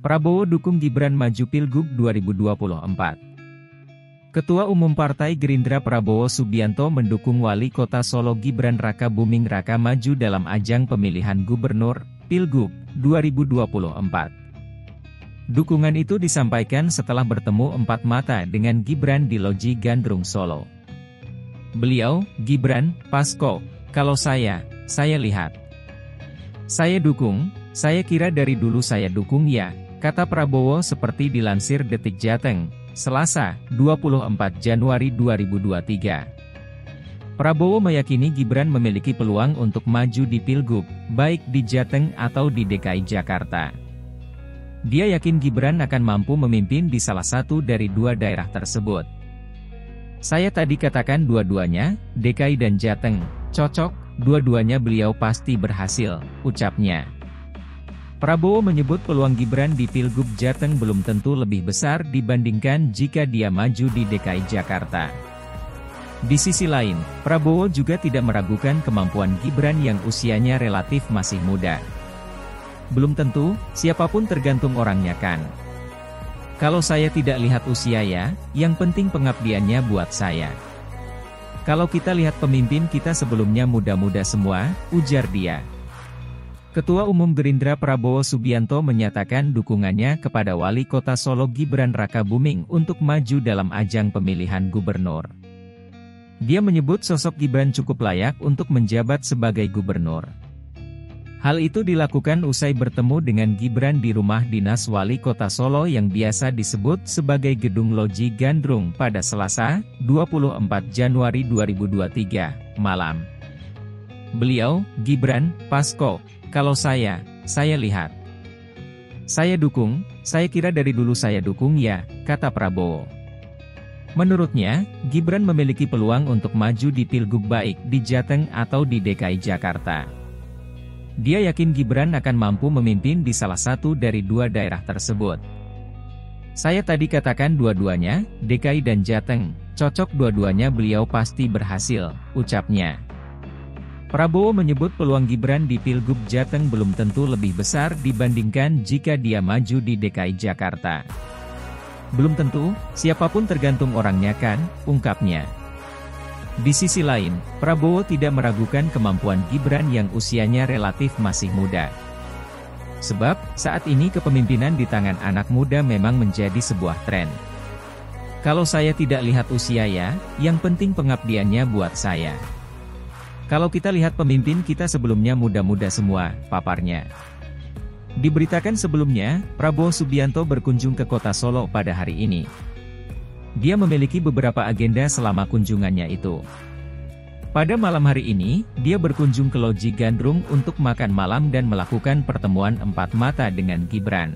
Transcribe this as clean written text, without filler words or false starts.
Prabowo dukung Gibran maju Pilgub 2024. Ketua Umum Partai Gerindra Prabowo Subianto mendukung Wali Kota Solo Gibran Raka Buming Raka maju dalam ajang pemilihan Gubernur, Pilgub, 2024. Dukungan itu disampaikan setelah bertemu empat mata dengan Gibran di Loji Gandrung Solo. Beliau, "Gibran, Pasko, kalau saya lihat. Saya dukung, saya kira dari dulu saya dukung ya," kata Prabowo seperti dilansir Detik Jateng, Selasa, 24 Januari 2023. Prabowo meyakini Gibran memiliki peluang untuk maju di Pilgub, baik di Jateng atau di DKI Jakarta. Dia yakin Gibran akan mampu memimpin di salah satu dari dua daerah tersebut. "Saya tadi katakan dua-duanya, DKI dan Jateng, cocok, dua-duanya beliau pasti berhasil," ucapnya. Prabowo menyebut peluang Gibran di Pilgub Jateng belum tentu lebih besar dibandingkan jika dia maju di DKI Jakarta. Di sisi lain, Prabowo juga tidak meragukan kemampuan Gibran yang usianya relatif masih muda. "Belum tentu, siapapun tergantung orangnya kan. Kalau saya tidak lihat usia ya, yang penting pengabdiannya buat saya. Kalau kita lihat pemimpin kita sebelumnya muda-muda semua," ujar dia. Ketua Umum Gerindra Prabowo Subianto menyatakan dukungannya kepada Wali Kota Solo Gibran Raka Buming untuk maju dalam ajang pemilihan gubernur. Dia menyebut sosok Gibran cukup layak untuk menjabat sebagai gubernur. Hal itu dilakukan usai bertemu dengan Gibran di rumah dinas Wali Kota Solo yang biasa disebut sebagai Gedung Loji Gandrung pada Selasa, 24 Januari 2023, malam. Beliau, "Gibran, Pasko, kalau saya lihat. Saya dukung, saya kira dari dulu saya dukung ya," kata Prabowo. Menurutnya, Gibran memiliki peluang untuk maju di Pilgub baik di Jateng atau di DKI Jakarta. Dia yakin Gibran akan mampu memimpin di salah satu dari dua daerah tersebut. "Saya tadi katakan dua-duanya, DKI dan Jateng, cocok dua-duanya beliau pasti berhasil," ucapnya. Prabowo menyebut peluang Gibran di Pilgub Jateng belum tentu lebih besar dibandingkan jika dia maju di DKI Jakarta. "Belum tentu, siapapun tergantung orangnya kan," ungkapnya. Di sisi lain, Prabowo tidak meragukan kemampuan Gibran yang usianya relatif masih muda. Sebab, saat ini kepemimpinan di tangan anak muda memang menjadi sebuah tren. "Kalau saya tidak lihat usia ya, yang penting pengabdiannya buat saya. Kalau kita lihat pemimpin kita sebelumnya muda-muda semua," paparnya. Diberitakan sebelumnya, Prabowo Subianto berkunjung ke kota Solo pada hari ini. Dia memiliki beberapa agenda selama kunjungannya itu. Pada malam hari ini, dia berkunjung ke Loji Gandrung untuk makan malam dan melakukan pertemuan empat mata dengan Gibran.